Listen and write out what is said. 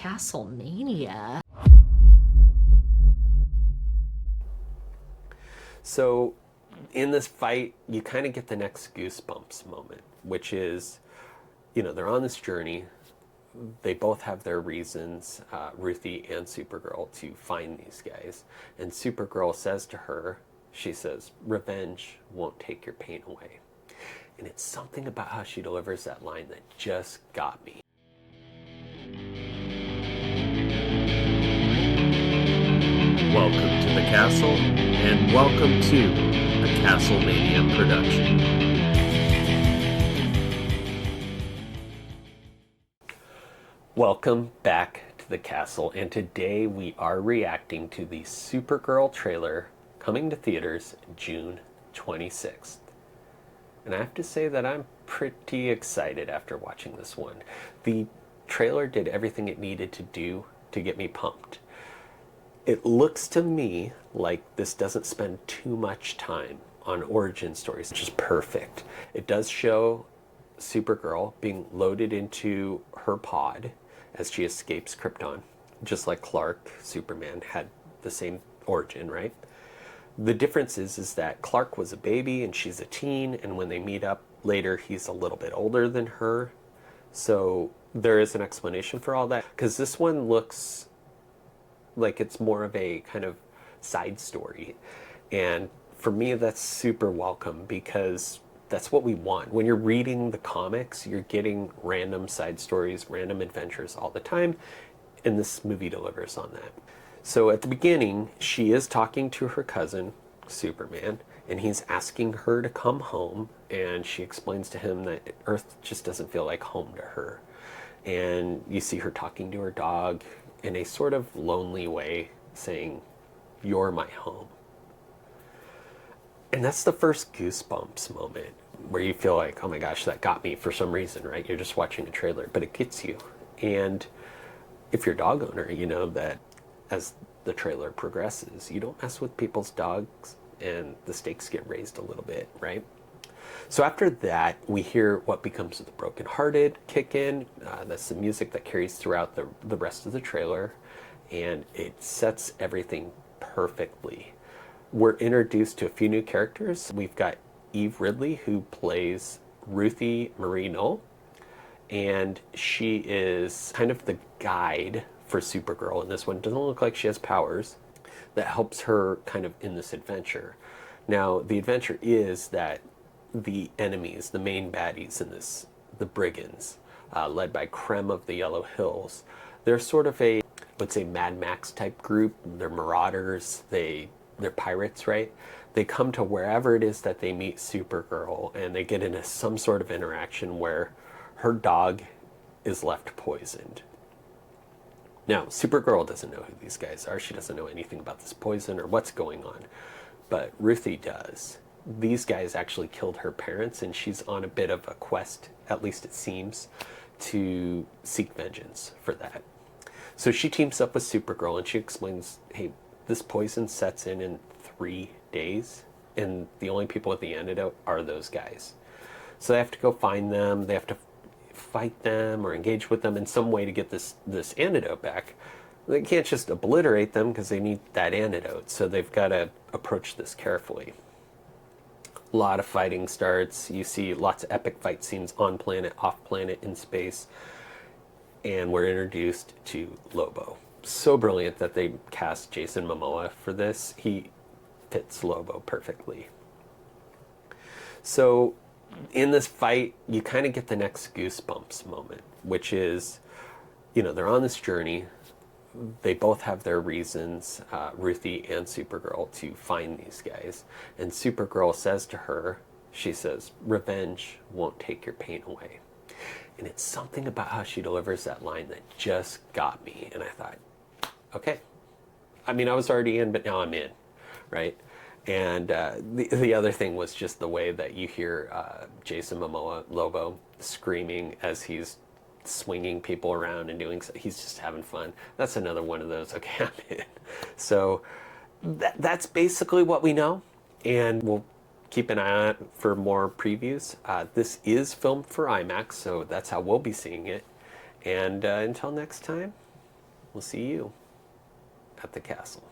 CastleMania. So in this fight, you kind of get the next Goosebumps moment, which is, they're on this journey. They both have their reasons, Ruthie and Supergirl, to find these guys. And Supergirl says to her, she says, "Revenge won't take your pain away." And it's something about how she delivers that line that just got me. Welcome to the castle, and welcome to a CastleMania production. Welcome back to the castle, and today we are reacting to the Supergirl trailer coming to theaters June 26th. And I have to say that I'm pretty excited after watching this one. The trailer did everything it needed to do to get me pumped. It looks to me like this doesn't spend too much time on origin stories, which is perfect. It does show Supergirl being loaded into her pod as she escapes Krypton, just like Clark, Superman, had the same origin, right? The difference is that Clark was a baby and she's a teen, and when they meet up later, he's a little bit older than her. So there is an explanation for all that, because this one looks like it's more of a kind of side story. And for me, that's super welcome, because that's what we want. When you're reading the comics, you're getting random side stories, random adventures all the time, and this movie delivers on that. So at the beginning, she is talking to her cousin, Superman, and he's asking her to come home, and she explains to him that Earth just doesn't feel like home to her. And you see her talking to her dog in a sort of lonely way, saying, "You're my home." And that's the first Goosebumps moment, where you feel like, oh my gosh, that got me for some reason, right? You're just watching a trailer, but it gets you. And if you're a dog owner, you know that as the trailer progresses, you don't mess with people's dogs, and the stakes get raised a little bit, right? So after that, we hear What Becomes of the Brokenhearted kick in. That's the music that carries throughout the rest of the trailer, and it sets everything perfectly. We're introduced to a few new characters. We've got Eve Ridley, who plays Ruthie Marie Knoll, and she is kind of the guide for Supergirl in this one. Doesn't look like she has powers, that helps her kind of in this adventure. Now, the adventure is that the enemies, the main baddies in this, the Brigands, led by Krem of the Yellow Hills, they're sort of a, let's say, Mad Max type group. They're marauders, they're pirates, right? They come to wherever it is that they meet Supergirl, and they get into some sort of interaction where her dog is left poisoned. Now, Supergirl doesn't know who these guys are. She doesn't know anything about this poison or what's going on, but Ruthie does. These guys actually killed her parents, and she's on a bit of a quest, at least it seems, to seek vengeance for that. So she teams up with Supergirl, and she explains, hey, this poison sets in 3 days, and the only people with the antidote are those guys. So they have to go find them, they have to fight them or engage with them in some way to get this antidote back. They can't just obliterate them, because they need that antidote, so they've got to approach this carefully. A lot of fighting starts. You see lots of epic fight scenes on planet, off planet, in space, and we're introduced to Lobo. So brilliant that they cast Jason Momoa for this. He fits Lobo perfectly. So in this fight, you kind of get the next Goosebumps moment, which is, they're on this journey. They both have their reasons, Ruthie and Supergirl, to find these guys. And Supergirl says to her, she says, "Revenge won't take your pain away." And it's something about how she delivers that line that just got me. And I thought, okay. I mean, I was already in, but now I'm in, right? And the other thing was just the way that you hear Jason Momoa, Lobo, screaming as he's swinging people around and doing so. He's just having fun. That's another one of those, okay, I'm in. So that's basically what we know, and we'll keep an eye out for more previews. This is filmed for IMAX, so that's how we'll be seeing it. And until next time, we'll see you at the castle.